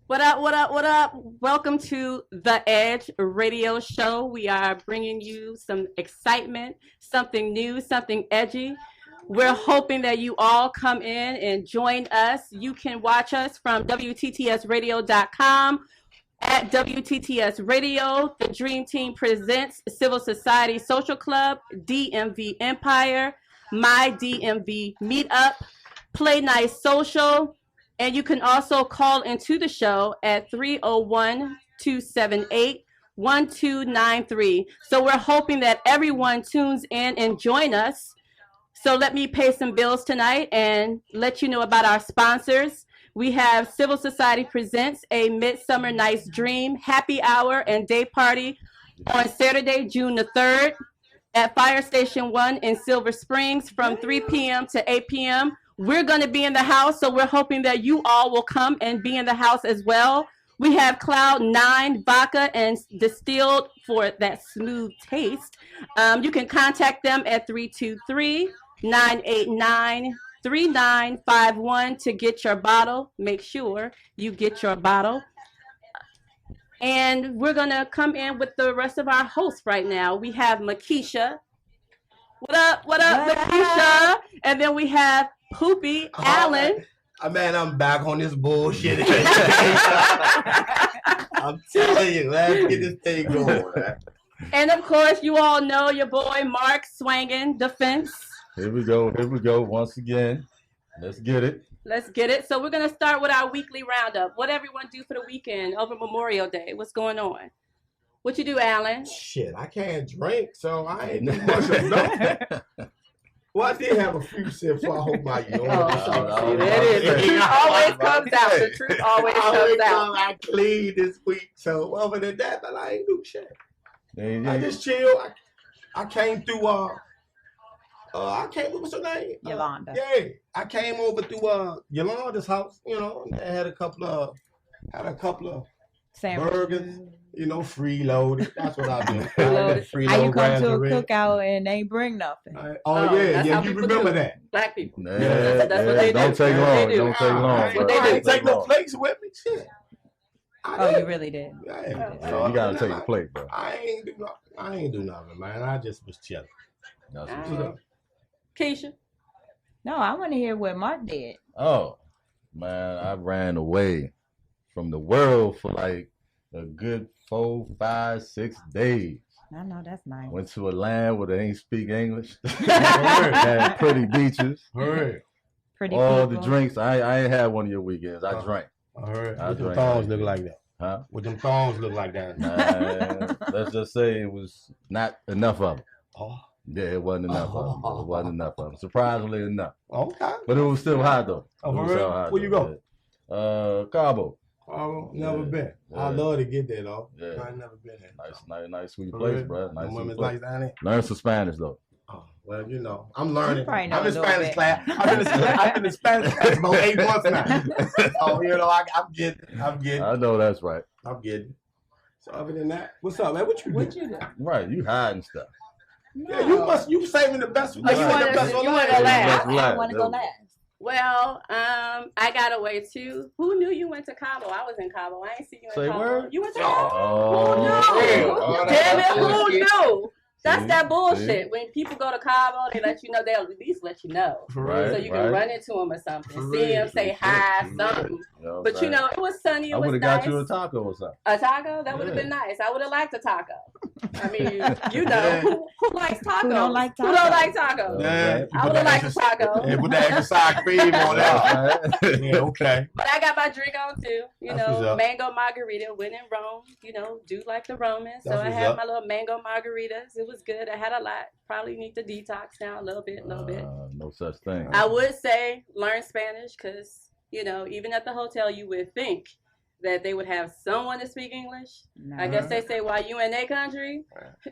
What up, what up, what up? Welcome to The Edge Radio Show. We are bringing you some excitement, something new, something edgy. We're hoping that you all come in and join us. You can watch us from WTTSradio.com. At WTTS Radio, the Dream Team presents Civil Society Social Club, DMV Empire, My DMV Meetup, Play Nice Social, and you can also call into the show at 301-278-1293. So we're hoping that everyone tunes in and join us. So let me pay some bills tonight and let you know about our sponsors. We have Civil Society Presents a Midsummer Night's Dream happy hour and day party on Saturday, June the 3rd at Fire Station 1 in Silver Springs from 3 p.m. to 8 p.m. We're going to be in the house, so we're hoping that you all will come and be in the house as well. We have Cloud 9 vodka and distilled for that smooth taste. You can contact them at 323-989-3951 to get your bottle. Make sure you get your bottle. And we're going to come in with the rest of our hosts right now. We have Makisha. What up, Makisha? And then we have Poopy Allen. Man, I'm back on this bullshit. I'm telling you, let's get this thing going. Man. And of course, you all know your boy Mark Swangin Defense. Here we go once again. Let's get it. So we're going to start with our weekly roundup. What everyone do for the weekend over Memorial Day? What's going on? What you do, Alan? Shit, I can't drink, so I ain't do much of nothing. Well, I did have a few sips, so I hope my there it is. The truth always comes out. The truth always comes out. I clean this week, so other than that, but I ain't do shit. I just chill. I came through. What's her name? Yolanda. Yeah, I came over to Yolanda's house. You know, and had a couple of burgers. You know, freeloaded. That's what I do. How you come to a cookout and they bring nothing? Yeah. You remember that? Black people. That's what they do. Don't take long. Don't take long. What they do. I ain't take no plates with me. Shit. You really did. Yeah. So you gotta take your plate, bro. I ain't do nothing, man. I just was chilling. That's what's up. Keisha. No, I want to hear what Mark did. Oh, man, I ran away from the world for like a good 4, 5, 6 days. I know, that's nice. Went to a land where they ain't speak English. Had pretty beaches. Pretty all people. The drinks. I ain't had one of your weekends. I drank. I heard. What them thongs look like that? Huh? What them thongs look like that? Let's just say it was not enough of them. Oh. Yeah, it wasn't enough of them. It wasn't enough of them. Surprisingly enough. Okay. But it was still hot though. Where you go? Cabo. Oh, never been. I love to get there though. Yeah. I ain't never been there. Nice, sweet place, bro. Nice women's like down there. Learn some Spanish though. Oh, well, you know, I'm learning. I'm in Spanish class. I've been in Spanish class about 8 months now. So you know, I'm getting. I know that's right. I'm getting. So other than that, what's up, man? What you do? Right, you hiding stuff. No. Yeah, you saving the best. You want to go last? I want to go last. Well, I got away too. Who knew you went to Cabo? I was in Cabo. I ain't see you in Cabo. Word? You went to Cabo? Oh, Who knew? Damn it, who knew? That's that bullshit. When people go to Cabo, they let you know. They'll at least let you know, right, so you can run into them or something, see them, say hi, something. But you know, it was sunny. It was nice. I would have got you a taco or something. A taco? That would have been nice. I would have liked a taco. I mean, you know, who likes tacos? Who don't like tacos? Who don't like tacos? Yeah, I would have liked a taco. Yeah, put that extra sour cream on that. Yeah, okay. But I got my drink on too. You know, mango margarita. When in Rome, you know, do like the Romans. So I had my little mango margaritas. It was good. I had a lot. Probably need to detox now a little bit. No such thing. I would say learn Spanish because, you know, even at the hotel, you would think that they would have someone to speak English. No. I guess they say while you in their country,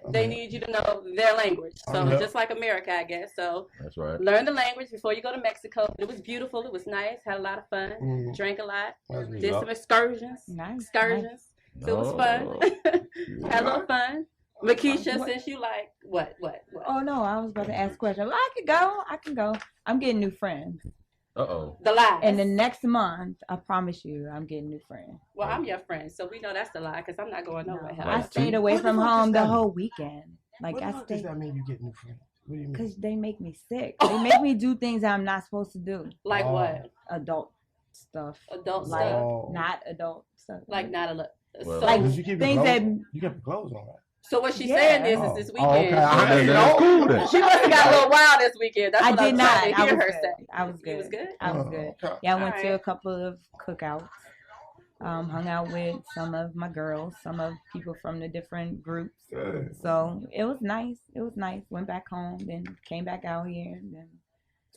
they need you to know their language. So just like America, I guess. So that's right. Learn the language before you go to Mexico. It was beautiful. It was nice. Had a lot of fun. Drank a lot. Did some excursions. Nice. So it was fun. Had a little fun. Makisha, since you like what? Oh no, I was about to ask a question. I can go. I'm getting new friends. Uh-oh. The lies. And the next month, I promise you, I'm getting new friends. Well, I'm your friend, so we know that's the lie because I'm not going nowhere. No, Like I stayed away What from the fuck home does the that whole mean? weekend. Like What the I fuck does stayed that mean? You get new friends? What do you mean? because they make me sick. They make me do things I'm not supposed to do. Like what? Adult stuff. Adult Like stuff. not adult stuff. Like not a. Well, So, like Did you keep your things clothes that. on? You kept your clothes on, right? so what she's Yeah. saying is this weekend. okay. I didn't That's know. cool then. She must have got a little wild this weekend. That's I what did I'm not. trying to I hear was her good. say. I was You good. was good? I was good. Okay. Yeah, I went to Alright. a couple of cookouts. Hung out with some of my girls, some of people from the different groups. Good. So it was nice. It was nice. Went back home, then came back out here, and then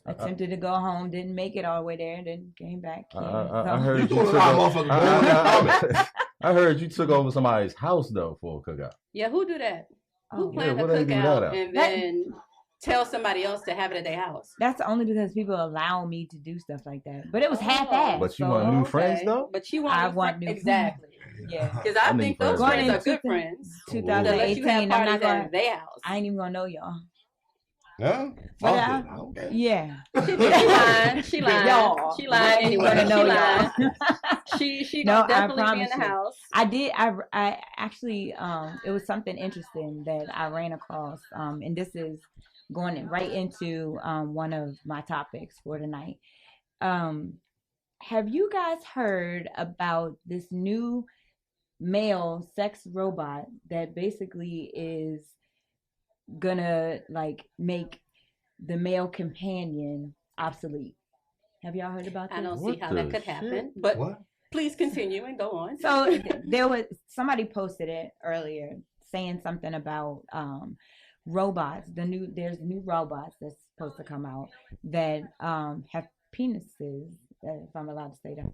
attempted to go home. Didn't make it all the way there. Then came back here. I heard you doing took a lot, over. motherfucker. I heard you took over somebody's house though for a cookout. Yeah, who do that? Who Oh, planned yeah, a where they do that cookout at? and then tell somebody else to have it at their house? That's only because people allow me to do stuff like that. But it was half-assed. But you so want new friends though? But you want I new want friends. new Exactly. Yeah. Because I I need think those friends. friends are Going good into friends. Ooh. To let you 2018, have I'm not parties going. at their house. I ain't even gonna know y'all. No? But Fuck it. Okay. Yeah. She lying. She lying. Y'all. She lying anyway. Wanna She know lying. y'all. She No, gonna I definitely be in promise the you. house. I did. I actually, it was something interesting that I ran across. And this is going right into one of my topics for tonight. Have you guys heard about this new male sex robot that basically is gonna like make the male companion obsolete? Have y'all heard about this? I don't see What how the that could shit? happen. But What? please continue and go on. So there was somebody posted it earlier saying something about robots. There's new robots that's supposed to come out that have penises, if I'm allowed to say that.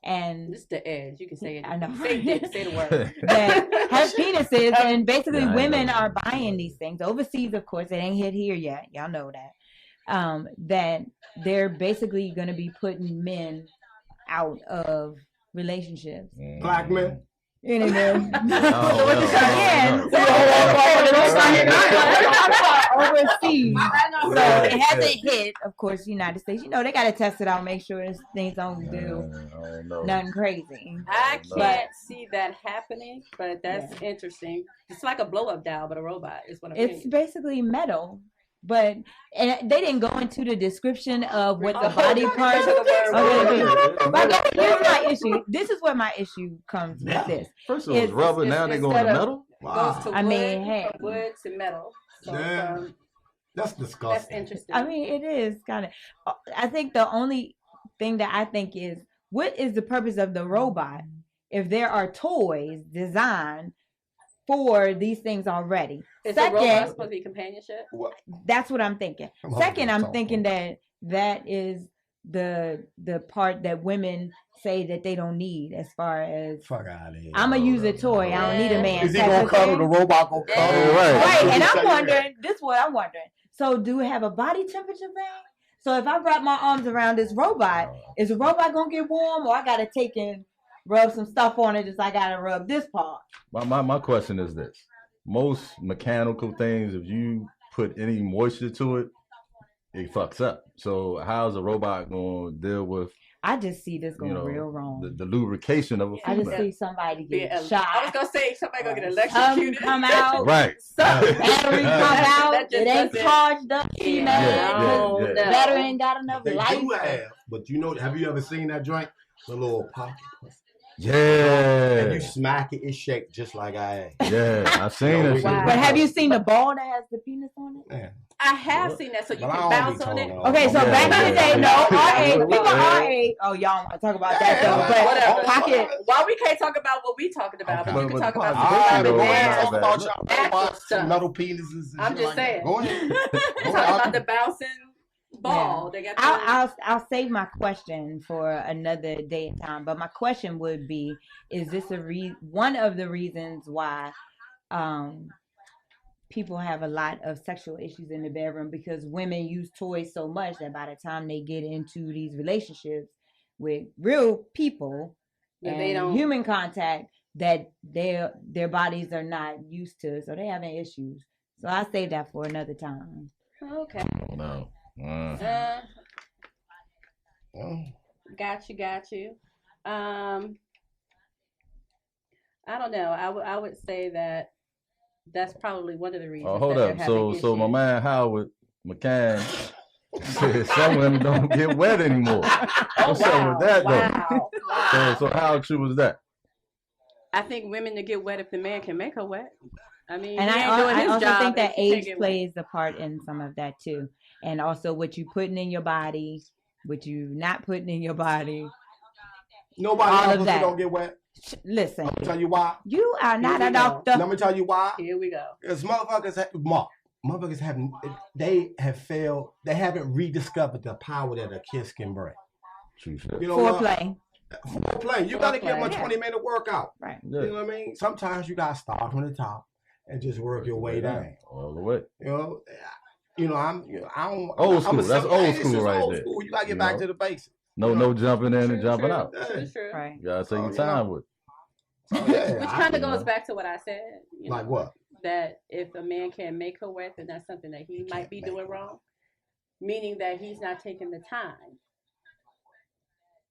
And This is the edge. You can say it. I know. Say the word. that have penises, and basically Yeah, I women know. are buying these things overseas. Of course, it ain't hit here yet. Y'all know that. That they're basically going to be putting men out of relationships. Black men? Anyway, no. again, overseas. So it hasn't hit, of course, United States. You know, they got to test it out, make sure things don't do I don't know. nothing crazy. I No. can't see that happening, but that's interesting. It's like a blow up doll, but a robot is what I'm It's saying. basically metal, but and they didn't go into the description of what the body parts. But here's my issue. This is where my issue comes with this. First it was It's- rubber, now they going to instead of- metal? Goes to I wood, mean, hey. from wood to metal. So Damn. That's that's disgusting. interesting. I mean, it is kind of. I think the only thing that I think is, what is the purpose of the robot if there are toys designed for these things already? is the robot Second, supposed to be companionship? What? that's what I'm thinking. I'm Second, hungry. I'm thinking that is the part that women say that they don't need, as far as Fuck out of here. I'm gonna use a toy. I don't need a man. Is he type gonna of cuddle? The thing. robot gonna cuddle? Yeah. Right, and Say I'm that. wondering. This is what I'm wondering. So, do we have a body temperature thing? So, if I wrap my arms around this robot, is the robot gonna get warm, or I gotta take and rub some stuff on it? Just I gotta rub this part. My question is this. Most mechanical things, if you put any moisture to it, it fucks up. So how's a robot going to deal with, I just see this going you know, real wrong. the lubrication of a I just female? see somebody Be get a- I was shot. gonna say somebody gonna get Come electrocuted. out. Right. Battery come out. That just It ain't doesn't- charged up. Female. Yeah. The battery ain't got enough They life. do have, but you know, have you ever seen that joint? The little pocket pussy. Yeah. And you smack it, it's shaped just like I am. Yeah. I've seen it. Wow. But have you seen the ball that has the penis on it? Man. I have seen that, so you But I can don't bounce be on it. told all Okay, so that. back in the day, no, our age, people our Yeah. age. Oh, y'all don't want to talk about that though. Yeah, But whatever. pocket. Why we can't talk about what we talking about, Okay. but you can But talk about pocket- some All right, Pocket go over ahead. there. Talk about y'all Actual robots, stuff. metal penises and I'm shit just like that. saying. Go ahead. Talking about the bouncing ball. They got the, I'll save my question for another day and time. But my question would be: is this one of the reasons why people have a lot of sexual issues in the bedroom? Because women use toys so much that by the time they get into these relationships with real people Yeah, and they don't- human contact, that their bodies are not used to, so they're having issues. So I'll save that for another time. okay. Oh, no. Oh. Got you. I don't know. I would say that that's probably one of the reasons. Oh, hold that up. they're having So my issues. man Howard McCann said some women don't get wet anymore. What's up with that though? Wow. So how true was that? I think women to get wet if the man can make her wet. I mean, And he ain't doing I his also job think that if he can't age get plays a part in some of that too, and also what you putting in your body, what you not putting in your body. Nobody All else of that. don't get wet. Listen, I'm gonna tell you why. you are not we a go. doctor. Let me tell you why. Here we go. Because motherfuckers haven't. They have failed. They haven't rediscovered the power that a kiss can bring. True shit. You know what? Foreplay. You gotta give them a Foreplay. 20-minute workout. Right. Yeah. You know what I mean? Sometimes you gotta start from the top and just work your way down. All the way. I don't. Old school. That's old it's school just right old there. school. You gotta get You back know? to the basics. No jumping in and True, jumping true. out. True. Right. You gotta take your Oh, time with it. Which kind of you goes know. back to what I said. Like what? That if a man can't make her wet, then that's something that he might be doing wrong. Meaning that he's not taking the time.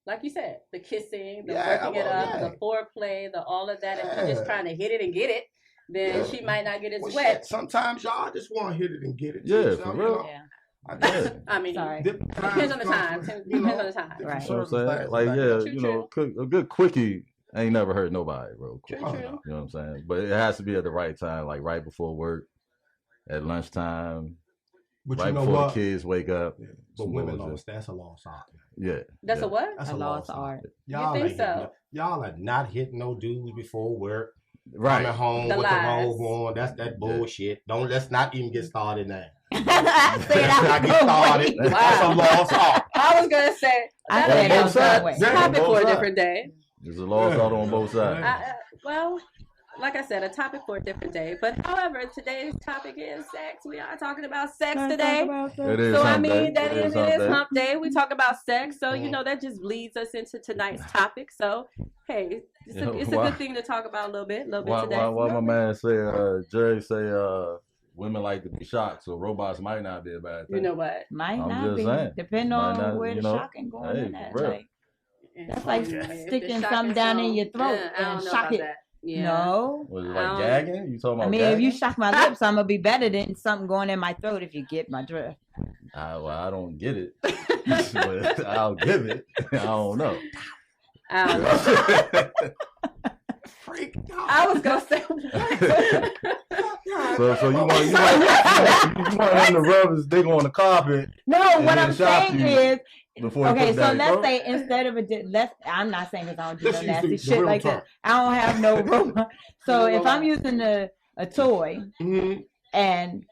Like you said, the kissing, the working it up, the foreplay, the all of that. If he's just trying to hit it and get it, then she might not get as Well, wet. shit, sometimes y'all just want to hit it and get it. Yeah, too, for so, real. Yeah. I mean, Sorry. depends on the time. Depends on the time. Right. You know what I'm saying? Like, True. a good quickie ain't never hurt nobody, bro. True. You know what I'm saying? But it has to be at the right time, like right before work, at lunchtime, But right you know before what? the kids wake up. Yeah. But Some women women lost. That's a lost art. Yeah. That's a what? That's A lost art. Y'all You think ain't so? hitting y'all are not hitting no dudes before work. Right. Coming home The with lies. the robe on. That's that bullshit. Let's not even get started now. I Let's said not get started. Wow. That's a lost art. I was gonna say I that said is it was that way. a topic On for both a sides. different day. There's a lost art on both sides. Well, like I said, a topic for a different day. But however, today's topic is sex. We are talking about sex today. It is So I hump mean, day. it is hump day. We talk about sex, so that just leads us into tonight's topic. So hey, it's a good thing to talk about a little bit today. Why my man say Jerry say women like to be shocked, so robots might not be a bad thing. You know what? Might I'm not just be, saying. depending Might on not, where the shocking going hey, in at. for real. Like, that's like If sticking the something down in your throat I and don't know shock about it. that. Yeah. No. Was it like gagging? You talking about I mean, gagging? if you shock my lips, I'm gonna be better than something going in my throat. If you get my drift. I don't get it, but I'll give it. I don't know. I don't know. Freak I was gonna say. So you want him to rub his dick on the carpet? No, And what then I'm shock saying you is, before you okay, put so that let's throat? say instead of I'm not saying because I don't do no Let's use nasty the shit real like term. that. I don't have no robot. So if I'm using a toy Mhm. and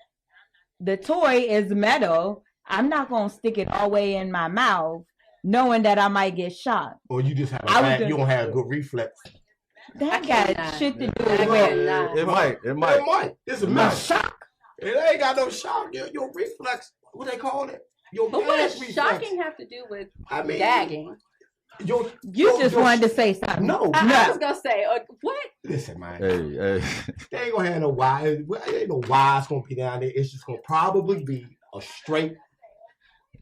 the toy is metal, I'm not gonna stick it all the way in my mouth, knowing that I might get shot. Or you just have you don't have a good reflex. That I got cannot. shit to do I with cannot. It might. It might. It's a my metal. shock. It ain't got no shock. Your reflex. What they call it? Your But what gas does reflex. shocking have to do with I mean, gagging? You just wanted to say something. No. I was gonna say, what? Listen, man. Hey. They ain't gonna have no why. It ain't no why it's gonna be down there. It's just gonna probably be a straight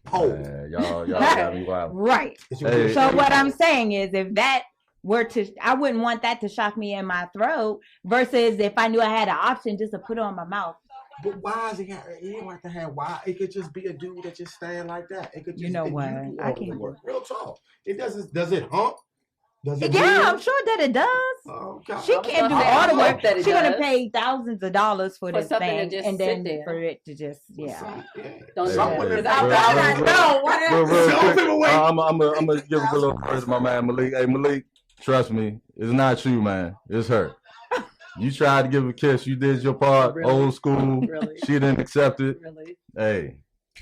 pole. Man, y'all got me wild. Right. It's gonna be a Hey. So straight what pole. I'm saying is, if that were to, I wouldn't want that to shock me in my throat. Versus if I knew I had an option just to put it on my mouth. But why is it? It ain't like to have why. It could just be a dude that just stand like that. It could just. You know it- what? do I all the can't. work. Real talk. It doesn't. Does it hump? Does it? Yeah, I'm move? sure that it does. Oh, God. She I was can't do gonna say, all I the hope work. that it She's gonna does. pay thousands of dollars for For this something to thing, just and sit then there. for it to just Don't Some do women- it. 'Cause I know what Real Some quick, people wait. I'm gonna give a little credit to my man Malik. Hey Malik, trust me, it's not you, man. It's her. You tried to give a kiss. You did your part. Really? Old school. Really? She didn't accept it. Really? Hey,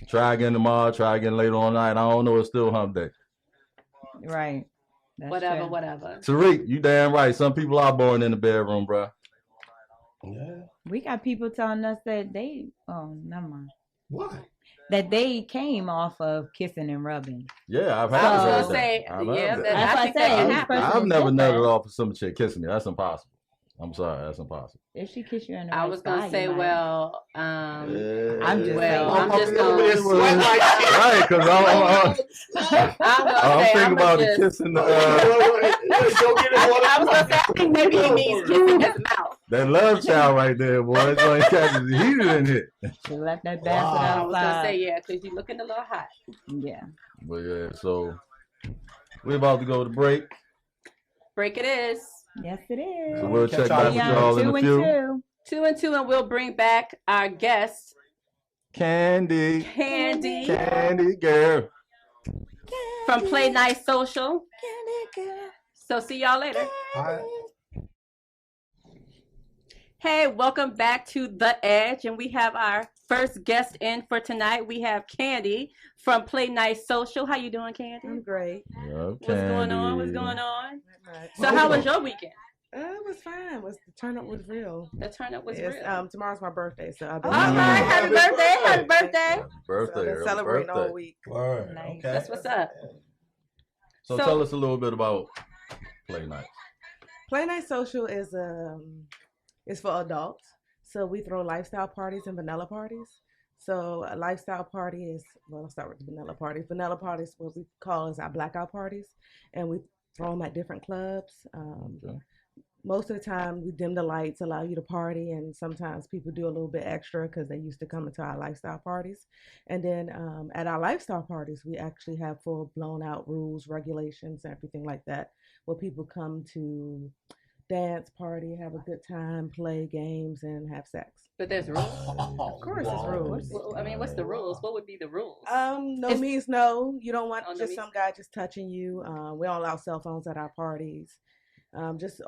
try again tomorrow. Try again later on night. I don't know. It's still hump day. right. That's Whatever. Tariq, you damn right. Some people are born in the bedroom, bro. Yeah. We got people telling us that they. Oh, never mind. What? That they came off of kissing and rubbing. Yeah, I've I had was that. gonna say, I've had yeah, that. that- That's I what think I that said. can This happen. person I've is never different. nutted off of some chick kissing me. That's impossible. I'm sorry, that's impossible. If she kiss you in the I right was gonna spot, say, you might. well, I'm just well, saying. I'm just It's gonna. sweat like shit. Right, because I'm gonna I'm say, thinking I'm about just. the kissing the Go get it, boy. I was gonna say, I think maybe he means kissing his mouth. that love child right there, boy. It's like catches the heater in here. She left that bastard Wow. I was gonna outside. say, yeah, because you're looking a little hot. Yeah. But yeah, so we're about to go to break. Break it is. Yes, it is. So we'll check Catch back with y'all in a few. 2 2 and 2, and we'll bring back our guest, Candy Candy, girl. from Play Nice Social. So see y'all later. All right. Hey, welcome back to The Edge, and we have our first guest in for tonight. We have Candy from Play Nice Social. How you doing, Candy? I'm great. What's going on? What's going on? Right. So how was your weekend? It was fine. The turn up was real. The turn up was It's, real. Tomorrow's my birthday, so I've All been right, happy birthday, happy birthday. Happy So I've birthday, been early celebrating birthday. all week. Word. Nice. Okay. That's what's up. So So- tell us a little bit about Play Night. Play Night Social is for adults. So we throw lifestyle parties and vanilla parties. So a lifestyle party is, well, I'll start with the vanilla parties. Vanilla parties, what we call is our blackout parties, and we throw them at different clubs. Okay. Most of the time, we dim the lights, allow you to party, and sometimes people do a little bit extra because they used to come into our lifestyle parties. And then at our lifestyle parties, we actually have full blown out rules, regulations, and everything like that, where people come to dance, party, have a good time, play games, and have sex. But there's rules. Of course, it's rules. I mean, what's the rules? What would be the rules? No It's- means no. You don't want Oh, no just means- some guy just touching you. We don't allow cell phones at our parties. Just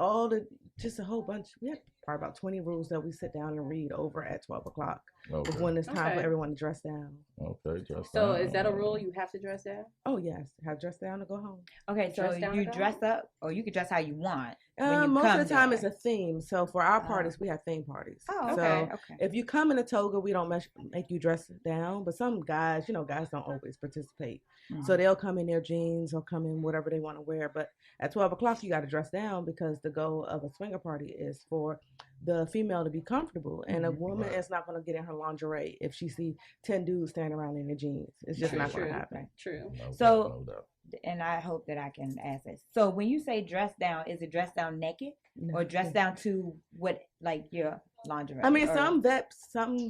a whole bunch. We have probably about 20 rules that we sit down and read over at 12 o'clock. Okay. When it's time Okay. for everyone to dress down. Okay, just So is that a rule? You have to dress down? Oh yes, have dress down to go home. Okay, so Dress down you to go? dress up, or you can dress how you want. when you Most come of the time there. it's a theme. So for our Oh. parties, we have theme parties. Oh, So okay, okay. if you come in a toga, we don't make you dress down. But some guys, guys don't always participate. So they'll come in their jeans or come in whatever they want to wear. But at 12 o'clock, you got to dress down because the goal of a swinger party is for the female to be comfortable. And a woman is not going to get in her lingerie if she see 10 dudes standing around in their jeans. It's just not going to happen. True. So- And I hope that I can ask this. So when you say dress down, is it dress down naked or dress down to what, like your lingerie? I mean, or- some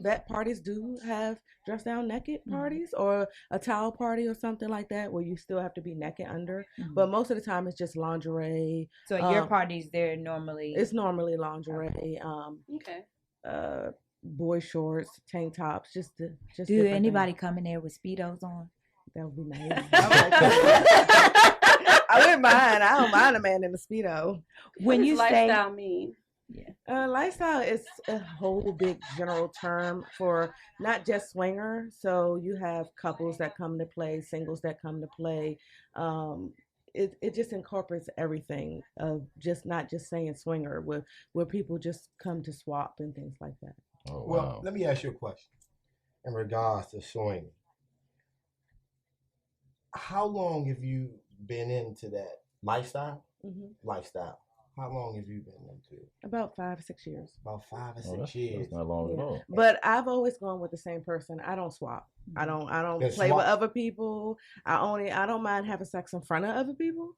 vet parties do have dress down naked parties or a towel party or something like that where you still have to be naked under. Mhm. But most of the time, it's just lingerie. So your parties, they're normally. It's normally lingerie. Okay. Boy shorts, tank tops, just Do different anybody things. come in there with Speedos on? That would be nice. I wouldn't mind. I don't mind a man in a Speedo. what When does you say lifestyle mean? Lifestyle is a whole big general term for not just swinger. So you have couples that come to play, singles that come to play. It just incorporates everything of just not just saying swinger, where people just come to swap and things like that. Oh, Well, wow. let me ask you a question in regards to swinging. How long have you been into that lifestyle? Lifestyle. How long have you been into it? About 5 or 6 years. About 5 or 6 Oh, that's years. not long at all. But I've always gone with the same person. I don't swap. I don't Then play swap. with other people. I don't mind having sex in front of other people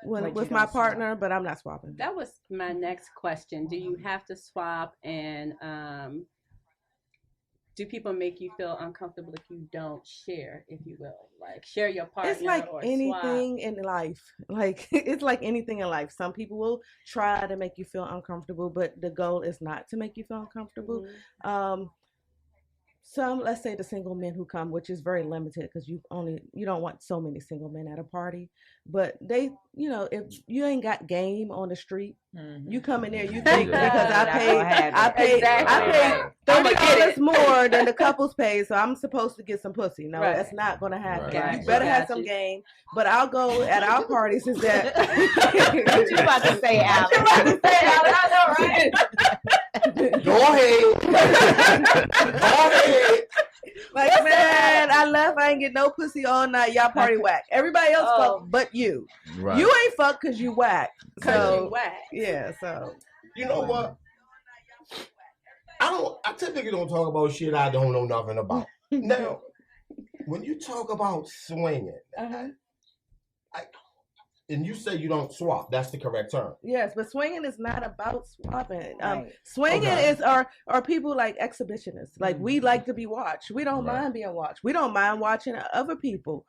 But you with my don't swap. partner, but I'm not swapping. That was my next question. Do you have to swap, and do people make you feel uncomfortable if you don't share, if you will, like share your partner? It's like or anything in life. Like it's like anything in life. Some people will try to make you feel uncomfortable, but the goal is not to make you feel uncomfortable. Mhm. Some, let's say the single men who come, which is very limited because you don't want so many single men at a party, but they, if you ain't got game on the street, you come in there, you think Yeah. because Not gonna have I it. paid Exactly. $30 more than the couples pay, so I'm supposed to get some pussy. No, Right. that's not gonna happen. Right. You better have Got some you. game. But I'll go at our parties is that What you about to say, Alex? Go ahead. Go ahead. like, man, I left, I ain't get no pussy all night. Y'all party whack. Everybody else Oh. fuck but you. Right. You ain't fuck cause you whack. Cause So you whack. yeah, so You know what? I typically don't talk about shit I don't know nothing about. Now, when you talk about swinging, and you say you don't swap, that's the correct term. Yes, but swinging is not about swapping. Swinging is are people like exhibitionists. Like we like to be watched. We don't mind being watched. We don't mind watching other people.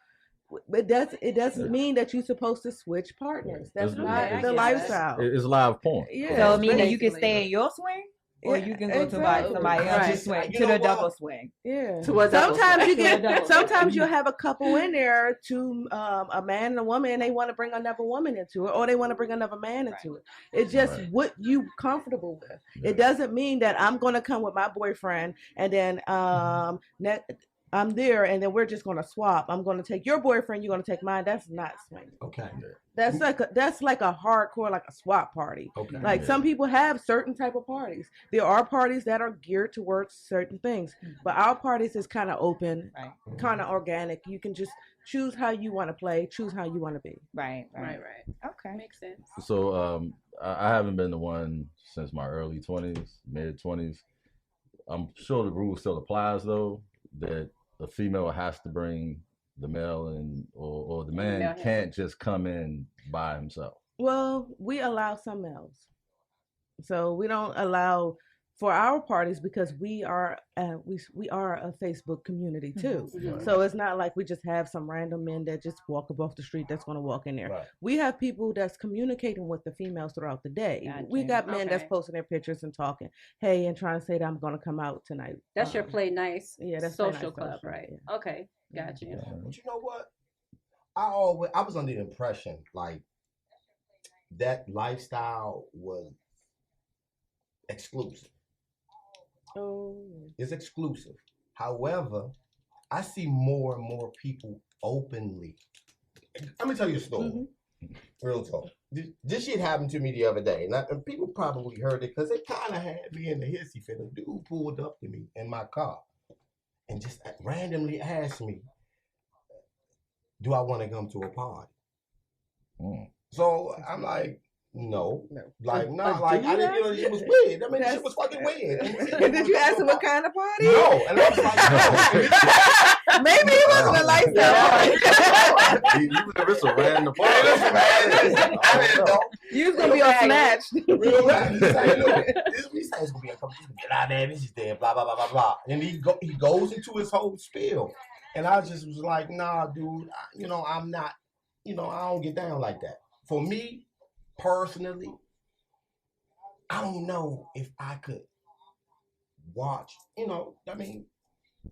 It doesn't mean that you're supposed to switch partners. That's not the lifestyle. It's live porn. Yeah. So meaning you can stay in your swing, or you can go to somebody else's swing, to the double swing. Yeah. Sometimes you'll have a couple in there, a man and a woman, and they want to bring another woman into it, or they want to bring another man into it. It's just what you comfortable with. It doesn't mean that I'm going to come with my boyfriend and then I'm there, and then we're just gonna swap. I'm gonna take your boyfriend. You're gonna take mine. That's not swinging. Okay. That's like a hardcore, like a swap party. Okay. Like some people have certain type of parties. There are parties that are geared towards certain things, but our parties is kind of open, kind of organic. You can just choose how you want to play, choose how you want to be. Right. Okay, makes sense. So I haven't been the one since my early 20s, mid 20s. I'm sure the rule still applies though, that the female has to bring the male, and or the man can't just come in by himself. Well, we allow some males, so we don't allow for our parties because we are a Facebook community too. Mm-hmm. So it's not like we just have some random men that just walk off the street that's going to walk in there. Right. We have people that's communicating with the females throughout the day. Gotcha. We got men that's posting their pictures and talking, hey, and trying to say that I'm going to come out tonight. That's your play nice. Yeah, that's social club, right? Yeah. Okay, gotcha. Yeah. But you know what? I was under the impression like that lifestyle was exclusive. It's exclusive. However, I see more and more people openly. Let me tell you a story. Mm-hmm. Real talk. This shit happened to me the other day, and people probably heard it because it kind of had me in the hissy fit. A dude pulled up to me in my car and just randomly asked me, "Do I want to come to a party?" So I'm like, No. Like, not like, I didn't, it was weird. I mean, shit was fucking weird. Did you ask him what kind of party? No. And I was like, no. Maybe he wasn't a lifestyle party. You was just a random party. You was going to be on Snatch. Real rap. He's like, look, this is going to be a couple, get there, this is there, blah, blah, blah, blah, blah. And he goes into his whole spiel. And I just was like, nah, dude, I'm not, I don't get down like that. For me, personally, I don't know if I could watch, I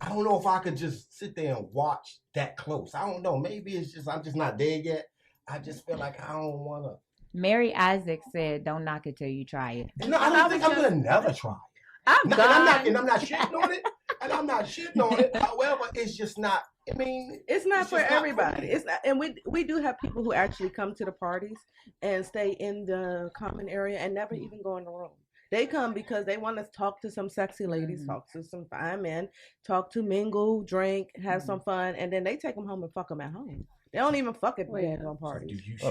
don't know if I could just sit there and watch that close. I don't know. Maybe it's just, I'm just not there yet. I just feel like I don't want to. Mary Isaac said, don't knock it till you try it. No, I don't think I'm going to never try it. I'm not shitting on it. And I'm not shitting on it. However, it's just not, it's not for everybody. It's not, and we do have people who actually come to the parties and stay in the common area and never even go in the room. They come because they want to talk to some sexy ladies, talk to some fine men, talk to mingle, drink, have some fun, and then they take them home and fuck them at home. They don't even fuck at the daggone parties. Excuse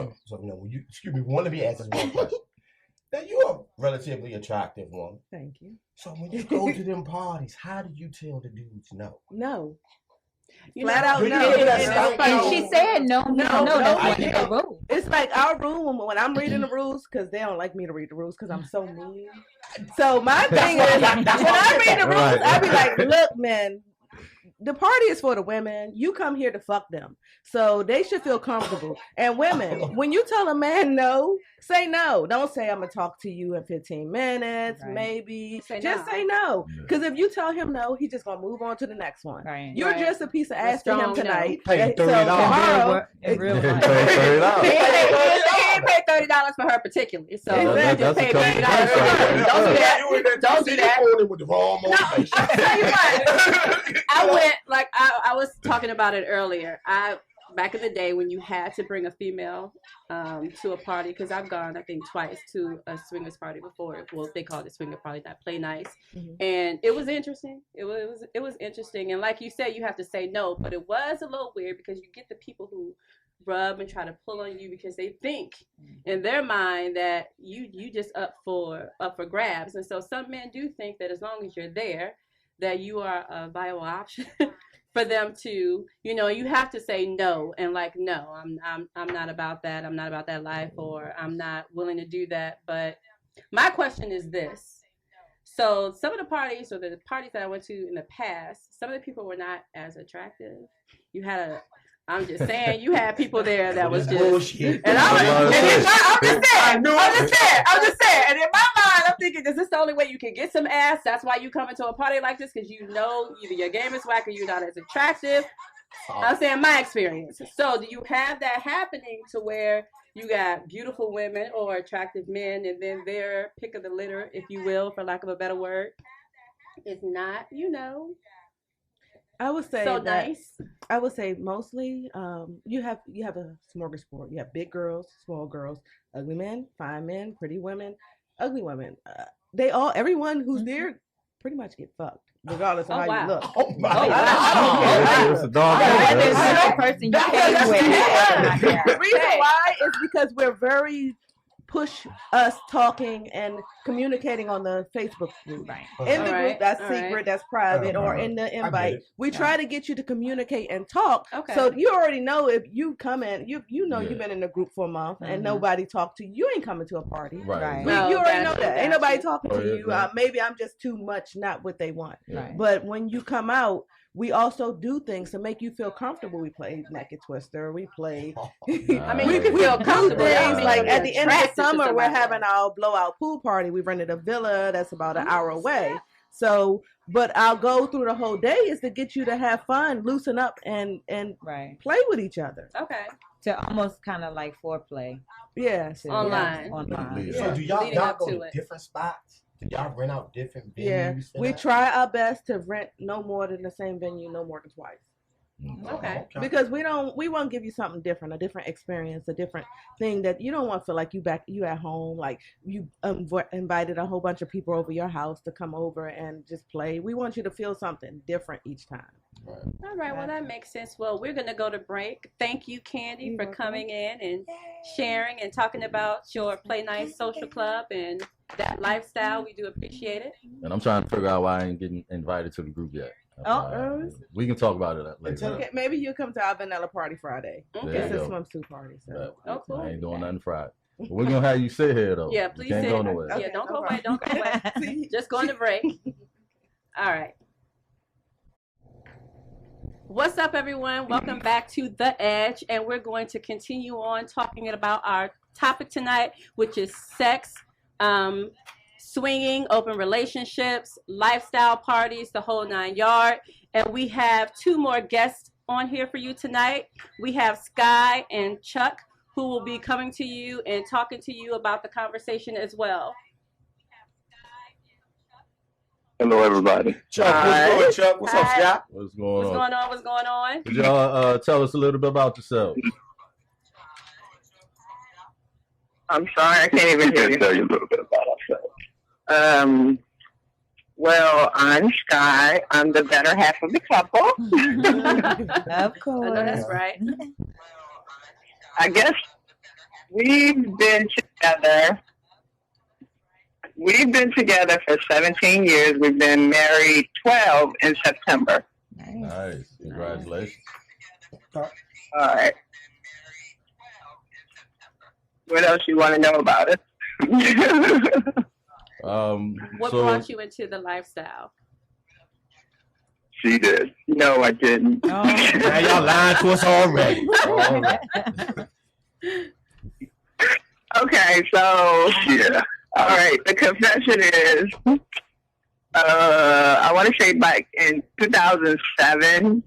me, let me ask this one question. Now, you're a relatively attractive woman. Thank you. So when you go to them parties, how do you tell the dudes no? No. Flat out no. And she said no, that's in the rule. It's like our rule when I'm reading the rules, because they don't like me to read the rules because I'm so mean. So my thing is, when I read the rules, I be like, look, man, the party is for the women. You come here to fuck them. So they should feel comfortable. And women, when you tell a man no, say no. Don't say I'm going to talk to you in 15 minutes, maybe. Say no. Because if you tell him no, he's just going to move on to the next one. Right. You're just a piece of ass to him tonight. Pay $30. In real life. He ain't paid $30 for her particularly. So just pay $30. Don't do that. With the wrong motivation. I'll tell you what. I was talking about it earlier. Back in the day when you had to bring a female to a party, because I've gone, I think, twice to a swingers party before. Well, they called it swinger party, not play nice. And it was interesting. It was interesting. And like you said, you have to say no, but it was a little weird because you get the people who rub and try to pull on you because they think in their mind that you just up for grabs. And so some men do think that as long as you're there, that you are a viable option for them to, you have to say no, and like, no, I'm not about that. I'm not about that life, or I'm not willing to do that. But my question is this. So some of the parties, or the parties that I went to in the past, some of the people were not as attractive. I'm just saying, you had people there that was just bullshit. And I'm just saying. And in my mind, I'm thinking, is this the only way you can get some ass? That's why you come into a party like this, because you know either your game is whack or you're not as attractive. I'm saying my experience. So do you have that happening to where you got beautiful women or attractive men, and then their pick of the litter, if you will, for lack of a better word, is not, I would say so that, nice? I would say mostly you have a smorgasbord. You have big girls, small girls, ugly men, fine men, pretty women, ugly women. Everyone who's there pretty much get fucked, regardless of how you look. Oh my Oh, God. wow. It's a dog. That person you came with. The reason why is because we're very push us talking and communicating on the Facebook group. Right. In the All group right, that's all secret, right. that's private, or in the get invite, it. we try to get you to communicate and talk. Okay. So you already know if you come in, you know Yeah. you've been in the group for a month and Mhm. nobody talked to you. You ain't coming to a party. Right. Right. No, You already know gotcha, that. Ain't gotcha. nobody talking Oh, to yeah, you. yeah. Maybe I'm just too much, not what they want. Yeah. Right. But when you come out, we also do things to make you feel comfortable. We play Naked Twister. We play. I mean, you We can feel do comfortable. That don't things mean like you're at the end of the attracted to summer, we're somebody. having our blowout pool party. We rented a villa that's about an hour away. So, but our goal through the whole day is to get you to have fun, loosen up, and Right. play with each other. Okay. To almost kind of like foreplay. Yes. To, Online. Online. Yeah. So do y'all Leading up go to to it. different spots? Do y'all rent out different venues? Yeah. for We that? try our best to rent no more than the same venue, no more than twice. Okay. Because we want to give you something different, a different experience, a different thing that you don't want to feel like you at home, like you invited a whole bunch of people over your house to come over and just play. We want you to feel something different each time. All right. Well, that makes sense. Well, we're going to go to break. Thank you, Candy, You're for welcome. coming in and sharing and talking about your Play Nice Social Club and that lifestyle. We do appreciate it. And I'm trying to figure out why I ain't getting invited to the group yet. We can talk about it later. Okay, maybe you'll come to our vanilla party Friday. Okay. There It's you a go. swimsuit party. So. But Oh, cool. I ain't doing nothing Friday. But we're gonna have you sit here though. Yeah, You please can't sit. go nowhere. Okay, Yeah, don't no go away. Don't go away. See? Just going to break. All right. What's up, everyone? Welcome back to The Edge, and we're going to continue on talking about our topic tonight, which is sex, swinging, open relationships, lifestyle parties, the whole 9 yards. And we have 2 more guests on here for you tonight. We have Sky and Chuck, who will be coming to you and talking to you about the conversation as well. Hello, everybody. Chuck, what's going, Chuck? What's up, Hi. Scott? What's going on? What's going on? Could y'all tell us a little bit about yourselves? I'm sorry, I can't even hear you. Tell you a little bit about ourselves. Well, I'm Sky. I'm the better half of the couple. Of I course. know that's right. I guess we've been together. We've been together for 17 years. We've been married 12 in September. Nice. Nice. Congratulations. All right. What else you want to know about it? What so brought you into the lifestyle? She did. No, I didn't. Oh. Now y'all lying to us already. Okay, so yeah. All right. The confession is, I want to say back in 2007,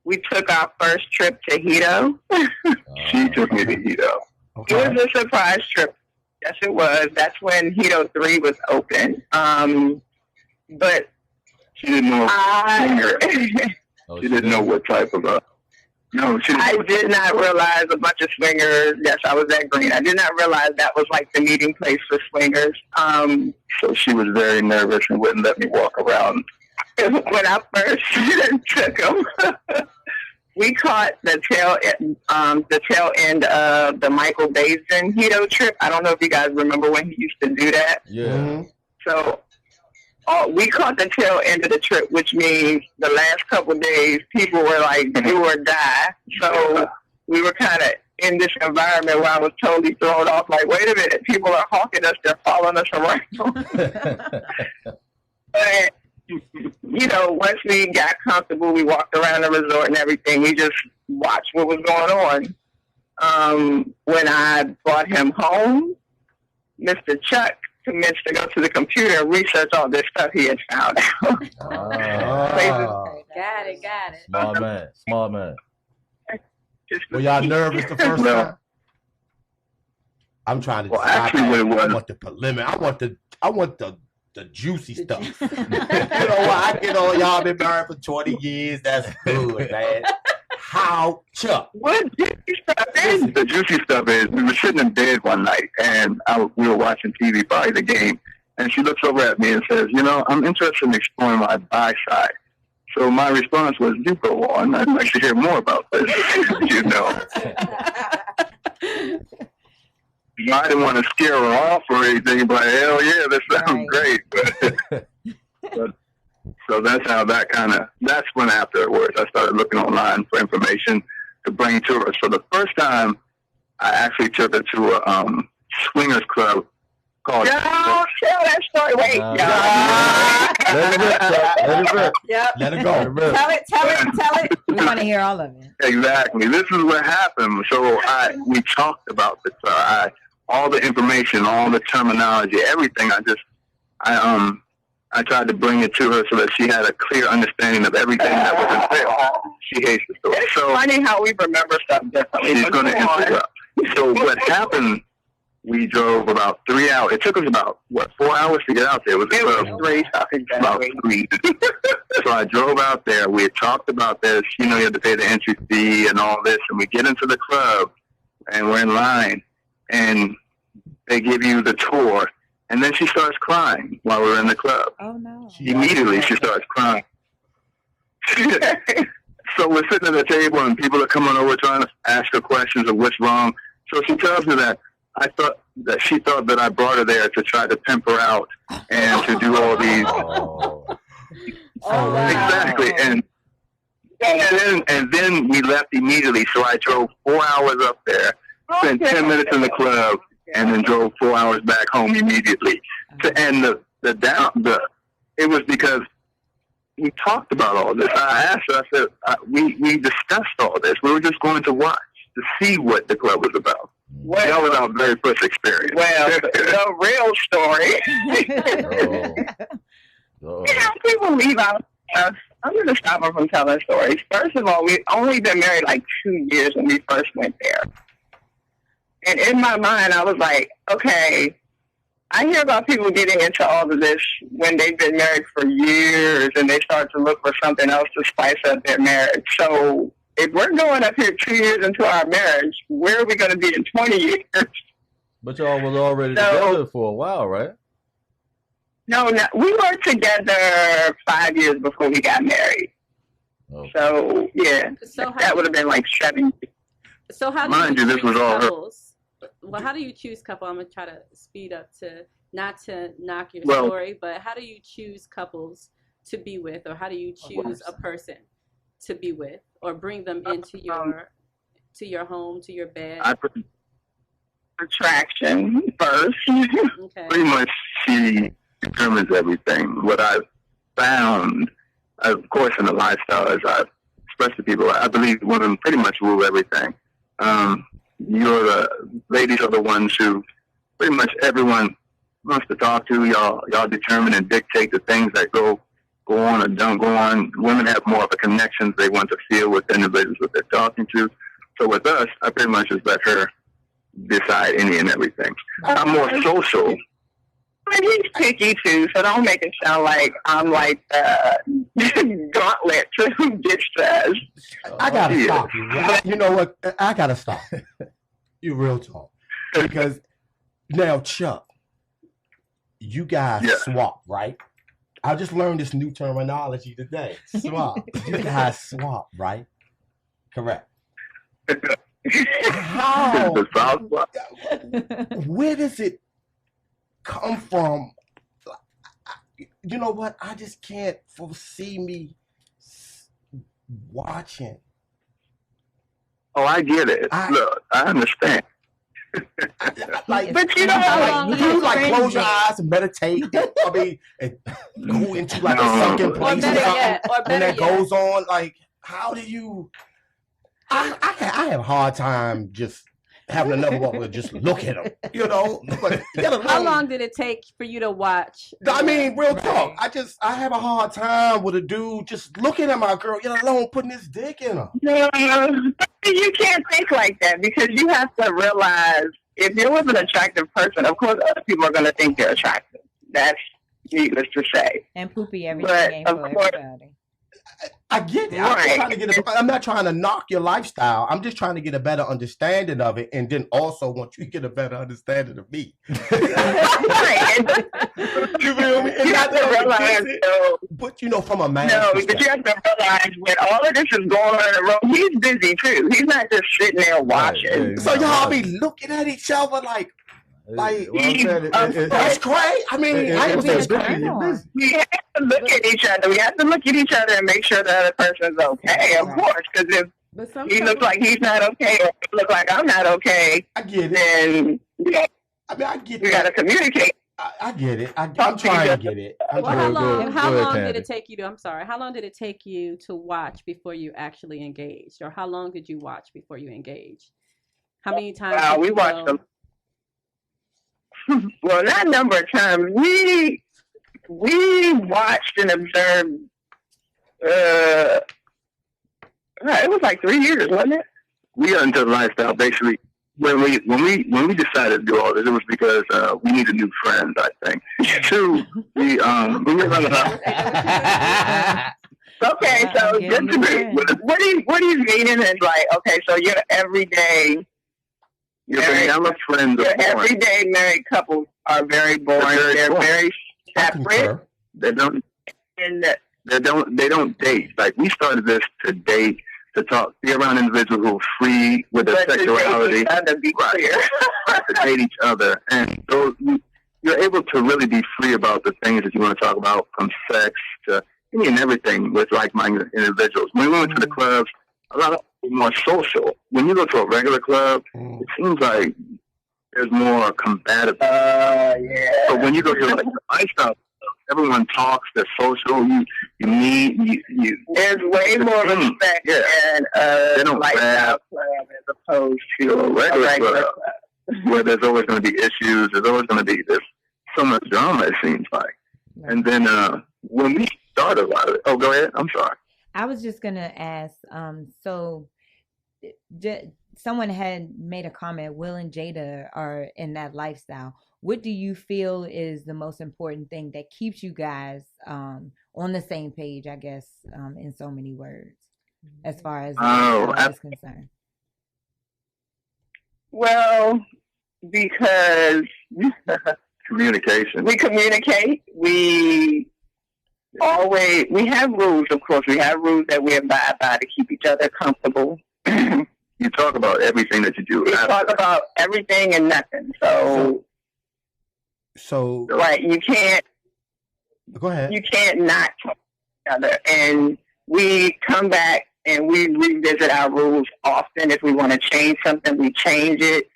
we took our first trip to Hito. She took me to Hito. It was a surprise trip. Yes, it was. That's when Hito 3 was open. But she didn't know. She didn't know what type of a. No, I did not realize a bunch of swingers. Yes, I was at Green. I did not realize that was like the meeting place for swingers. So she was very nervous and wouldn't let me walk around. When I first took him, we caught the tail end of the Michael Basin Hito trip. I don't know if you guys remember when he used to do that. Yeah. Mm-hmm. So we caught the tail end of the trip, which means the last couple of days people were like do or die. So we were kind of in this environment where I was totally thrown off. Like, wait a minute, people are hawking us; they're following us around. But you know, once we got comfortable, we walked around the resort and everything. We just watched what was going on. When I brought him home, Mr. Chuck convinced to go to the computer and research all this stuff he had found out. Got it. Smart man. Were y'all nervous the first time? I'm trying to decide. I want the preliminary. I want the juicy stuff. You know what? I get on y'all been married for 20 years. That's good, man. How, Chuck? What juicy stuff is? The juicy stuff is we were sitting in bed one night and we were watching TV, probably the game, and she looks over at me and says, you know, I'm interested in exploring my bi side. So my response was, you go on. I'd like to hear more about this. You know. I didn't want to scare her off or anything, but hell yeah, this sounds great. But, so that's how that's when afterwards I started looking online for information to bring to her. So the first time I actually took her to a swingers club called... No, tell that story. Wait, Let it rip. Yep. Let it go. Tell it. We want to hear all of it. Exactly. This is what happened. So we talked about this. All the information, all the terminology, everything. I tried to bring it to her so that she had a clear understanding of everything that was entailed. She hates the story. It's funny how we remember stuff differently. She's going to interrupt. So what happened? We drove about 3 hours. It took us about 4 hours to get out there. It was 3 about 3. So I drove out there. We had talked about this. You know, you had to pay the entry fee and all this. And we get into the club, and we're in line, and they give you the tour. And then she starts crying while we're in the club. Oh, no. Immediately, she starts crying. So we're sitting at the table, and people are coming over trying to ask her questions of what's wrong. So she tells me that she thought that I brought her there to try to pimp her out and to do all these. Oh, wow. Exactly. And then we left immediately. So I drove 4 hours up there, spent 10 minutes in the club, and then drove 4 hours back home immediately. And it was because we talked about all this. I asked her, I said, we discussed all this. We were just going to watch to see what the club was about. Well, that was our very first experience. Well, the real story. You know, people leave out stuff. I'm going to stop them from telling stories. First of all, we've only been married like 2 years when we first went there. And in my mind, I was like, okay, I hear about people getting into all of this when they've been married for years and they start to look for something else to spice up their marriage. So if we're going up here 2 years into our marriage, where are we going to be in 20 years? But y'all was already together for a while, right? No, we were together 5 years before we got married. Okay. So, yeah, that would have been like 7 years. So how do you choose couples? Well, how do you choose couple? I'm going to try to speed up not to knock your story, but how do you choose couples to be with, or how do you choose a person to be with, or bring them into your home, to your bed? Attraction first. Okay. Pretty much she determines everything. What I've found, of course, in the lifestyle, as I've expressed to people, I believe women pretty much rule everything. The ladies are the ones who pretty much everyone wants to talk to. Y'all determine and dictate the things that go on or don't go on. Women have more of a connection they want to feel with the individuals that they're talking to. So with us, I pretty much just let her decide any and everything. I'm more social. But he's picky too, so don't make it sound like I'm like gauntlet to who gets dressed. I gotta stop you. You know what? I gotta stop. You real talk. Because now, Chuck, you guys swap, right? I just learned this new terminology today. Swap. You guys swap, right? Correct. How? The South. Where does it come from? You know what? I just can't foresee me watching. Oh, I get it. Look, I understand. Like, But you know how long you like close your eyes and meditate. I mean, and go into like a sunken place or something. And that goes on. Like, how do you? I have a hard time just having another one with just look at them, you know. But how long did it take for you to watch? I mean, real talk. I have a hard time with a dude just looking at my girl, let alone putting his dick in her. No, you can't think like that because you have to realize if you're with an attractive person, of course, other people are going to think they're attractive. That's needless to say. And poopy everything ain't for everybody. I get it. Right. I'm not trying to knock your lifestyle. I'm just trying to get a better understanding of it, and then also want you to get a better understanding of me. Right. You feel me? You have to realize, but from a man. No, but you have to realize when all of this is going on in the room, he's busy too. He's not just sitting there watching. So y'all be looking at each other like that's crazy. I mean, I ain't gonna say crazy. We have to look at each other. We have to look at each other and make sure the other person's okay, of course. Because if he looks like he's not okay, or look like I'm not okay, I get it. Then I get it. We gotta communicate. I get it. I'm trying to get it. How long did it take you to? I'm sorry. How long did it take you to watch before you actually engaged, or how long did you watch before you engaged? How many times? We watched them. Well, not a number of times. We watched and observed. It was like 3 years, wasn't it? We got into the lifestyle basically when we decided to do all this. It was because we needed new friends. I think. Two, we were running out. Okay, so just to be, what he's meaning is like, okay, so you're everyday. Your everyday married couples are very boring. They're very separate. They don't date. Like we started this to date, to talk, be around individuals who are free with their sexuality, to date each other, and so you're able to really be free about the things that you want to talk about, from sex to any and everything with like-minded individuals. When we went to the clubs, a lot of more social. When you go to a regular club, it seems like there's more combative. But when you go to like the lifestyle, everyone talks. They're social. You meet. There's way more respect in a lifestyle club as opposed to a regular club, where there's always going to be issues. There's always going to be so much drama. It seems like. And then when we started a lot of it. Oh, go ahead. I'm sorry. I was just gonna ask. So, someone had made a comment. Will and Jada are in that lifestyle. What do you feel is the most important thing that keeps you guys on the same page? I guess in so many words, as far as is concerned. Well, because communication. We communicate. We have rules, of course. We have rules that we abide by to keep each other comfortable. You talk about everything that you do. We talk about everything and nothing. So right, you can't. Go ahead. You can't not talk to each other. And we come back and we revisit our rules often. If we want to change something, we change it.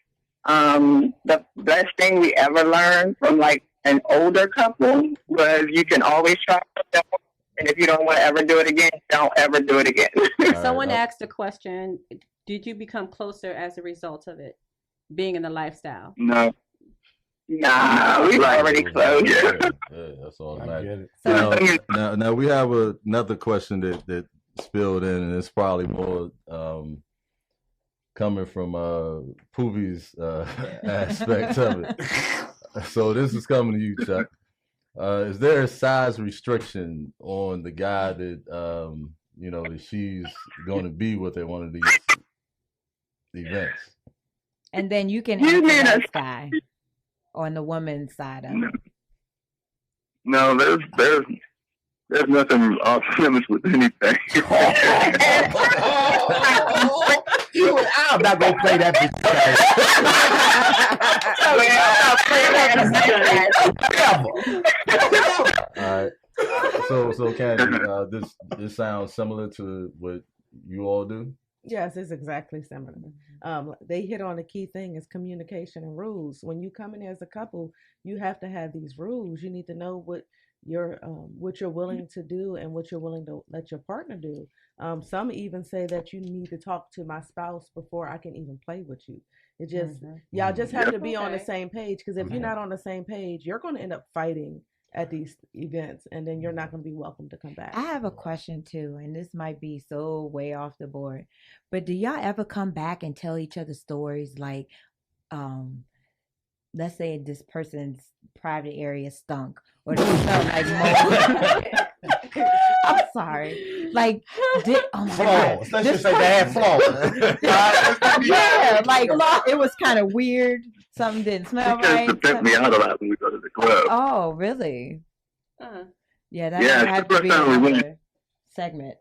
The best thing we ever learned from like an older couple was you can always try something, and if you don't want to ever do it again, don't ever do it again. Someone asked a question: did you become closer as a result of it, being in the lifestyle? No. Nah, we were already close. Yeah, that's all that matters. Now we have another question that spilled in, and it's probably more coming from Poovy's aspect of it. So this is coming to you, Chuck. Is there a size restriction on the guy that that she's going to be with at one of these events? And then you can answer that guy on the woman's side of it. No, there's There's nothing off limits with anything. I'm not gonna play that bitch. All right. So Candy, this sounds similar to what you all do. Yes, it's exactly similar. They hit on the key thing is communication and rules. When you come in as a couple, you have to have these rules. You need to know what you're willing to do and what you're willing to let your partner do. Some even say that you need to talk to my spouse before I can even play with you. It just y'all just have to be on the same page, because if you're not on the same page, you're going to end up fighting at these events, and then you're not going to be welcome to come back. I have a question too, and this might be so way off the board, but do y'all ever come back and tell each other stories like, let's say this person's private area stunk, or they felt like mold. I'm sorry. Like, oh my God. Let's just say they had flaws. Yeah, like it was kind of weird. Something didn't smell right. It tends to me out a lot when we go to the club. Oh, really? Yeah, that Yeah, would have to be another segment.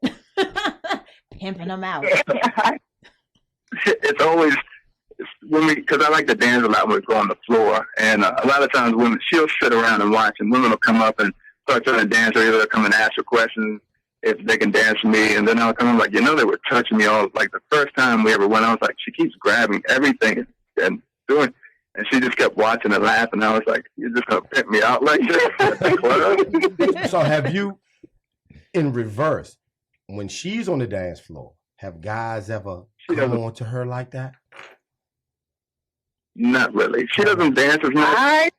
Pimping them out. It's always when because I like to dance a lot when we go on the floor, and a lot of times women, she'll sit around and watch, and women will come up and start trying to dance, or they'll come and ask her questions if they can dance with me, and then I'll come like, they were touching me all, like the first time we ever went, I was like, she keeps grabbing everything and doing, and she just kept watching and laughing. I was like, you're just gonna pimp me out like this? So have you, in reverse, when she's on the dance floor, have guys ever come on to her like that? Not really. She doesn't dance as much.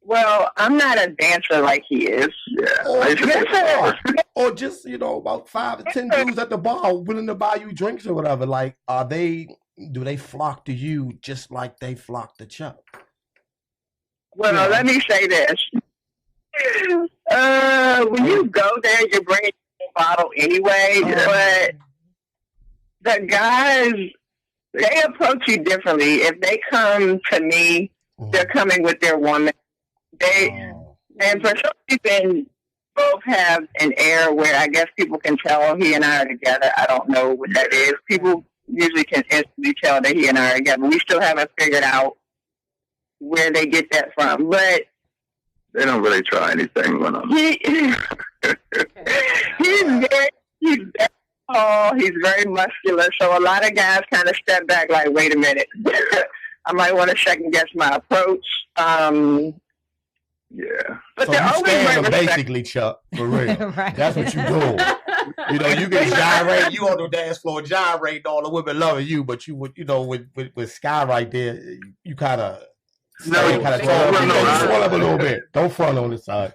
Well, I'm not a dancer like he is. Yeah. Or just, about 5 to 10 dudes at the bar willing to buy you drinks or whatever. Like, do they flock to you just like they flock to Chuck? Well, let me say this. When you go there, you're bringing a bottle anyway, but the guys, they approach you differently. If they come to me, they're coming with their woman. And for some reason, both have an air where I guess people can tell he and I are together. I don't know what that is. People usually can instantly tell that he and I are together. We still haven't figured out where they get that from. But they don't really try anything when I'm... He's very tall. He's very muscular. So a lot of guys kind of step back like, wait a minute. I might want to second guess my approach. Yeah. But so they're you always stand basically, Chuck, for real. Right. That's what you doing. You can gyrate. You on the dance floor gyrating, all the women loving you, but you would, with Sky right there, you kind of swell up a little bit. Don't front on the side.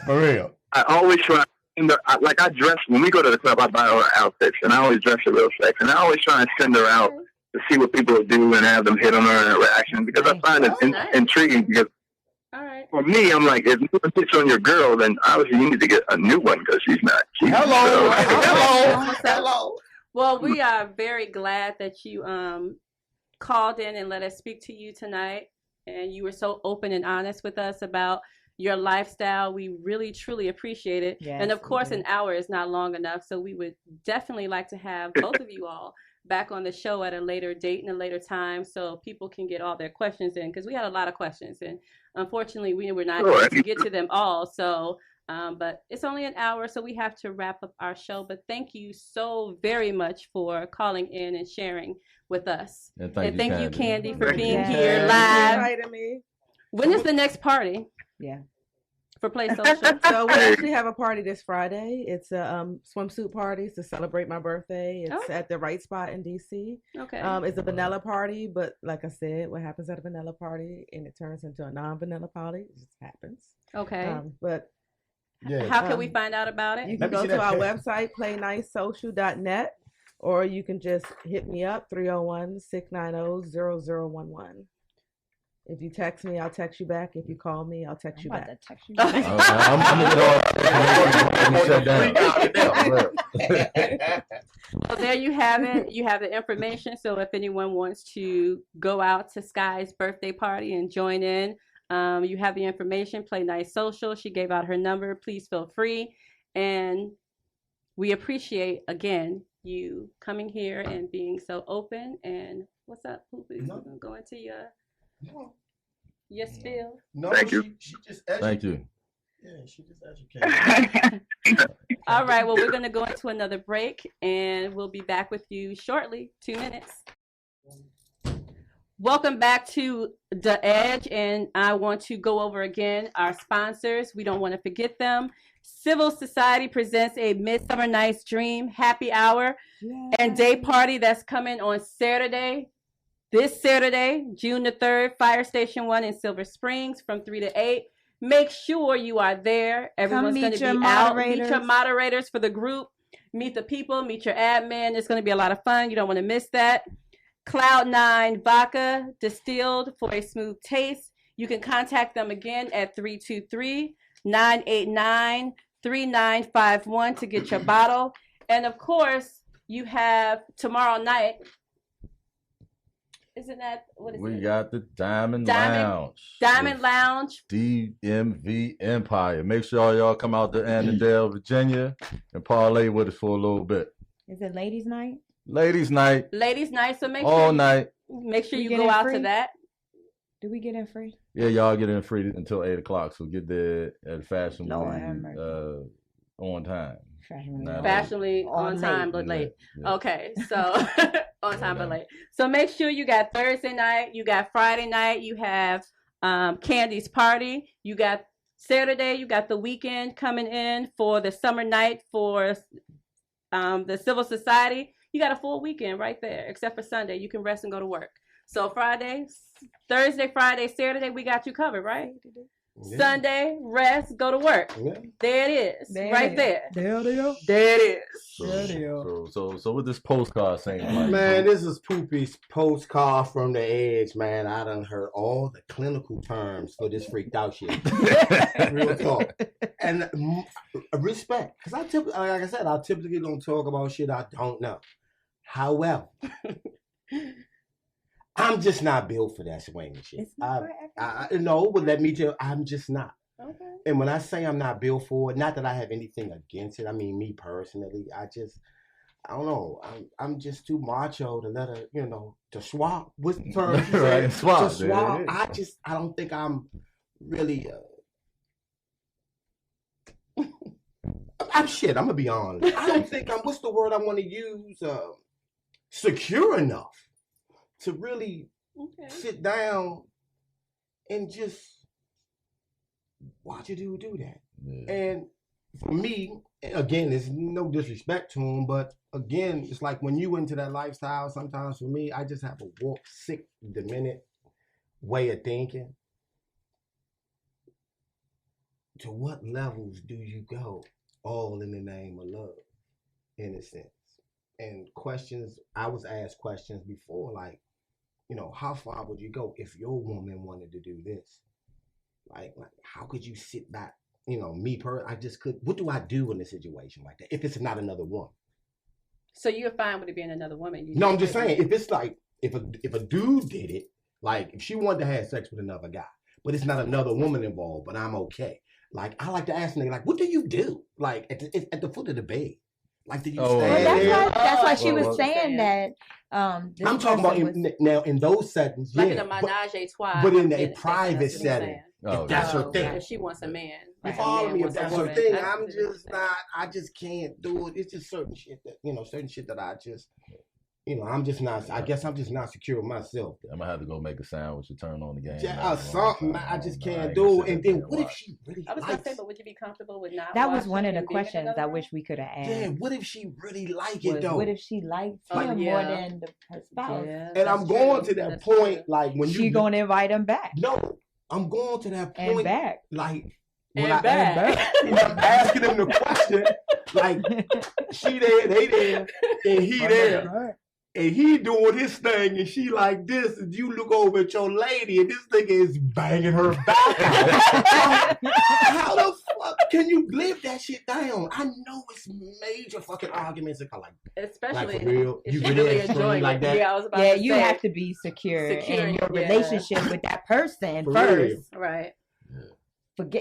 For real. I always try. I dress when we go to the club. I buy her outfits, and I always dress her real sexy. And I always try and send her out to see what people do and have them hit on her in a reaction, because I find it intriguing. Because for me, I'm like, if you put a picture on your girl, then obviously you need to get a new one because she's not. Hello. Well, we are very glad that you called in and let us speak to you tonight, and you were so open and honest with us about your lifestyle. We really, truly appreciate it. Yes, and of course, an hour is not long enough, so we would definitely like to have both of you all back on the show at a later date and a later time so people can get all their questions in, because we had a lot of questions, and unfortunately we were not able to get to them all. So but it's only an hour, so we have to wrap up our show. But thank you so very much for calling in and sharing with us. And thank you, Candy, for being here live. When is the next party? Yeah. For Play Social. So we actually have a party this Friday. It's a swimsuit party to celebrate my birthday. It's at the Right Spot in DC. Okay. It's a vanilla party, but like I said, what happens at a vanilla party and it turns into a non-vanilla party, it just happens. Okay. But how can we find out about it? You can go to our website, playnicesocial.net, or you can just hit me up, 301-690-0011. If you text me, I'll text you back. If you call me, I'll text you back. So there you have it. You have the information. So if anyone wants to go out to Sky's birthday party and join in, You have the information. Play Nice Social. She gave out her number. Please feel free. And we appreciate, again, you coming here and being so open. And what's up, Poopy? We're going to go into your spiel. No, Thank you. She just educated. Thank you. Yeah, she just educated. All right, well, we're going to go into another break, and we'll be back with you shortly. 2 minutes. Welcome back to The Edge, and I want to go over again our sponsors. We don't want to forget them. Civil Society presents a Midsummer Night's Dream happy hour and day party that's coming on Saturday. This Saturday, June the 3rd, Fire Station 1 in Silver Springs from 3 to 8. Make sure you are there. Everyone's going to be out. Meet your moderators for the group. Meet the people. Meet your admin. It's going to be a lot of fun. You don't want to miss that. Cloud9 Vodka, distilled for a smooth taste. You can contact them again at 323-989-3951 to get your bottle. And of course, you have tomorrow night. Isn't that what is it? We got the Diamond Lounge. Diamond Lounge. DMV Empire. Make sure y'all come out to Annandale, Virginia, and parlay with us for a little bit. Is it ladies' night? Ladies' night. Ladies' night. So make all night. Make sure you go out to that. Do we get in free? Yeah, y'all get in free until 8 o'clock. So get there at fashionably on time. Fashionably on time but late. Yeah. Okay, so on time but late. So make sure you got Thursday night, you got Friday night, you have Candy's party, you got Saturday, you got the weekend coming in for the summer night for the Civil Society. You got a full weekend right there, except for Sunday. You can rest and go to work. So Thursday, Friday, Saturday, we got you covered, right? Yeah. Sunday, rest, go to work. Yeah. There it is, right there. There it is. So with this postcard saying, like, man, this is Poopy's postcard from the edge, man. I done heard all the clinical terms for this freaked out shit. Real talk. And respect, because I typically don't talk about shit I don't know. However, I'm just not built for that swinging shit. No, but let me tell you, I'm just not. Okay. And when I say I'm not built for it, not that I have anything against it. I mean, me personally, I don't know. I'm just too macho to let her, to swap. What's the term? Right, swap. To swap. I don't think I'm really. I'm gonna be honest. I don't think I'm. What's the word I want to use? Secure enough to really sit down and just watch a dude do that. Yeah. And for me, again, there's no disrespect to him, but again, it's like when you into that lifestyle, sometimes for me, I just have a sick, demented way of thinking. To what levels do you go? All in the name of love, in a sense. And questions, I was asked questions before, like, how far would you go if your woman wanted to do this? Like how could you sit back? I just could. What do I do in a situation like that if it's not another woman? So you're fine with it being another woman? No, I'm just saying, if it's like, if a dude did it, like if she wanted to have sex with another guy, but it's not another woman involved, but I'm okay. Like, I like to ask nigga, like, what do you do? Like, at the foot of the bed. Like, do you stand there? That's why she was saying that. I'm talking about now in those settings, like in a menage a trois. But in a private setting, if that's her thing. If she wants a man. You follow me? If that's her thing, I'm just not, I just can't do it. It's just certain shit that I just, I'm just not, I guess I'm just not secure with myself. I'm gonna have to go make a sandwich and turn on the game. Yeah, something I just can't do. And then what if she really I was going to say, but would you be comfortable with not That was one of the questions I wish we could have asked. Yeah, what if she really like it though? What if she liked him more than her spouse? Yeah, and I'm going to that point, like when she going to invite him back. No, I'm going to that point. And back. Like, when I'm asking him the question, like, she there, they there, and he there. and he doing his thing, and she like this, and you look over at your lady, and this nigga is banging her back out. How the fuck can you live that shit down? I know it's major fucking arguments. Like Especially for real, if you she really really extreme enjoying like it. that? Yeah, I was about Yeah, to you say. have to be secure in your yeah. relationship with that person For first. Right.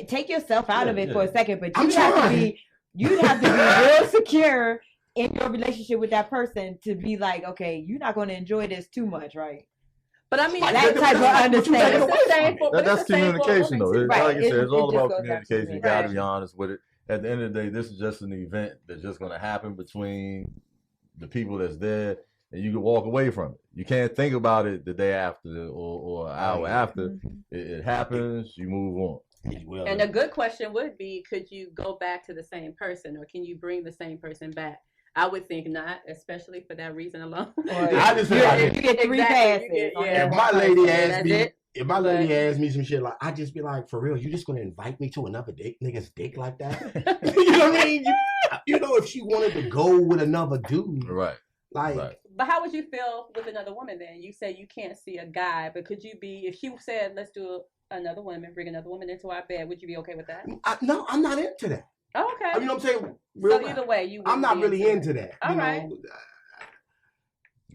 Take yourself out of it for a second, but I'm you'd have trying. to be real secure in your relationship with that person to be like, okay, you're not going to enjoy this too much, right? But I mean, That type of understanding. It's the same for- That's it's the same for a communication, though. woman, too. Like Right. I said, it's all It just about goes back to communication. You got to be Right. honest with it. At the end of the day, this is just an event that's just going to happen between the people that's there, and you can walk away from it. You can't think about it the day after or an hour after. It happens, you move on. And a good question would be, could you go back to the same person, or can you bring the same person back? I would think not, especially for that reason alone. I just feel like You get three Exactly, passes. you get- if my lady asked That's me, it. if my lady asked me some shit, like I just be like, for real, you just gonna invite me to another nigga's dick like that? You know what I mean? You know, if she wanted to go with another dude, Right. like. Right. But how would you feel with another woman then? You say you can't see a guy, but could you be, if she said, let's do another woman, bring another woman into our bed, would you be okay with that? No, I'm not into that. Oh, okay. You know what I'm saying? So either way, you I'm not really into that. All you right.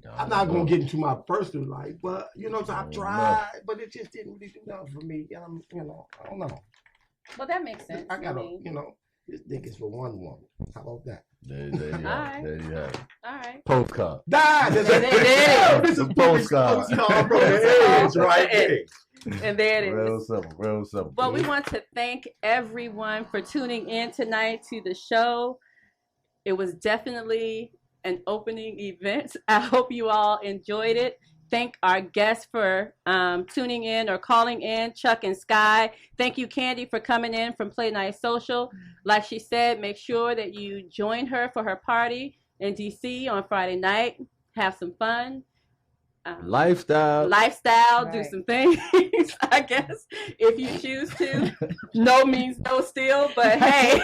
know? I'm not gonna get into my personal life, but you know, so I've tried, but it just didn't really do nothing for me. You know, I don't know. Well, that makes sense. I gotta, you know, this dick is for one woman. How about that? There you have it. There you have it. All right. Postcard. This It's a is postcard. bro. It is right there. And there it is. Real simple. Real simple. Well, we want to thank everyone for tuning in tonight to the show. It was definitely an opening event. I hope you all enjoyed it. Thank our guests for tuning in or calling in, Chuck and Sky. Thank you, Candy, for coming in from Play Night Social. Like she said, make sure that you join her for her party in DC on Friday night. Have some fun. Lifestyle, do some things, I guess, if you choose to. No means no still, but hey,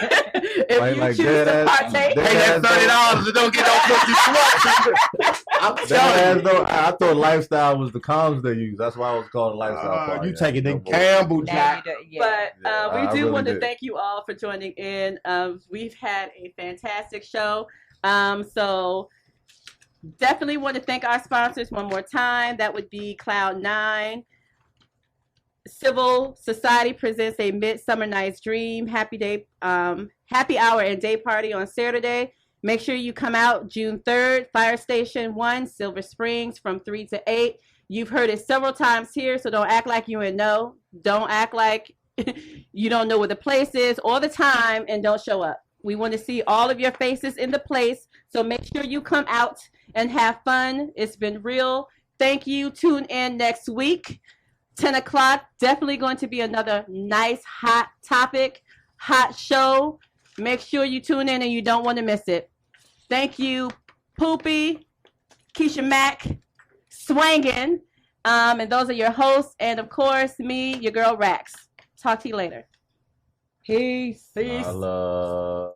if you choose to partake. Hey, that's $30 and don't get no 50 I'm telling you. I thought lifestyle was the comms they use. That's why it was called a lifestyle party. You taking the Campbell Jack. But we do really want to did. thank you all for joining in. We've had a fantastic show. So definitely want to thank our sponsors one more time. That would be Cloud9. Civil Society presents a Midsummer Night's Dream happy hour and day party on Saturday. Make sure you come out June 3rd, Fire Station 1, Silver Springs from 3 to 8. You've heard it several times here, so don't act like you know. Don't act like you don't know where the place is or the time and don't show up. We want to see all of your faces in the place, so make sure you come out and have fun. It's been real. Thank you. Tune in next week, 10 o'clock. Definitely going to be another nice, hot topic, hot show. Make sure you tune in and you don't want to miss it. Thank you, Poopy, Keisha Mack, Swangin'. And those are your hosts. And, of course, me, your girl, Rax. Talk to you later. Peace. I love.